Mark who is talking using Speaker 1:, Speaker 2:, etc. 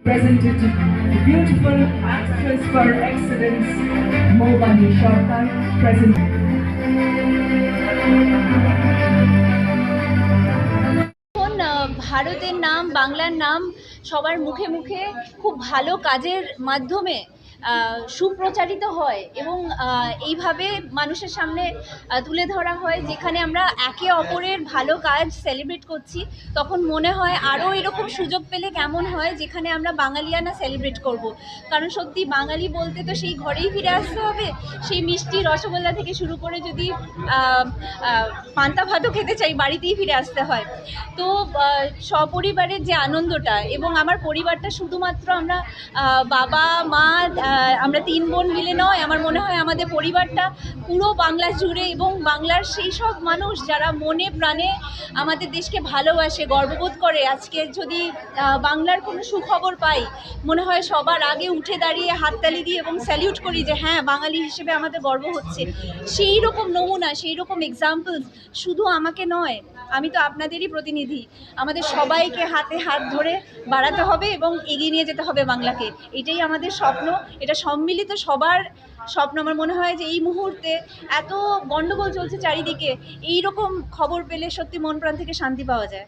Speaker 1: Presented to the beautiful actress for excellence, Mobani Sharkar, present.
Speaker 2: ভারতের নাম, বাংলার নাম সবার মুখে মুখে খুব ভালো কাজের মাধ্যমে সুপ্রচারিত হয় এবং এইভাবে মানুষের সামনে তুলে ধরা হয়, যেখানে আমরা একে অপরের ভালো কাজ সেলিব্রেট করছি, তখন মনে হয় আরও এরকম সুযোগ পেলে কেমন হয়, যেখানে আমরা বাঙালিয়ানা সেলিব্রেট করব। কারণ সত্যি বাঙালি বলতে তো সেই ঘরেই ফিরে আসতে হবে। সেই মিষ্টি রসগোল্লা থেকে শুরু করে যদি পান্তা ভাতও খেতে চাই, বাড়িতেই ফিরে আসতে হয়। তো সপরিবারের যে আনন্দটা, এবং আমার পরিবারটা শুধুমাত্র আমরা বাবা মা আমরা 3 বোন মিলে নয়, আমার মনে হয় আমাদের পরিবারটা পুরো বাংলা জুড়ে, এবং বাংলার সেই সব মানুষ যারা মনে প্রাণে আমাদের দেশকে ভালোবাসে, গর্ববোধ করে। আজকে যদি বাংলার কোনো সুখবর পাই, মনে হয় সবার আগে উঠে দাঁড়িয়ে হাততালি দিই এবং স্যালিউট করি যে হ্যাঁ, বাঙালি হিসেবে আমাদের গর্ব হচ্ছে। সেই রকম নমুনা, সেই রকম এক্সাম্পলস শুধু আমাকে নয়, আমি তো আপনাদেরই প্রতিনিধি। আমাদের সবাইকে হাতে হাত ধরে বাড়াতে হবে এবং এগিয়ে নিয়ে যেতে হবে বাংলাকে। এটাই আমাদের স্বপ্ন, এটা সম্মিলিত সবার স্বপ্ন। আমার মনে হয় যে এই মুহূর্তে এত গন্ডগোল চলছে চারিদিকে, এই রকম খবর পেলে সত্যি মন প্রাণ থেকে শান্তি পাওয়া যায়।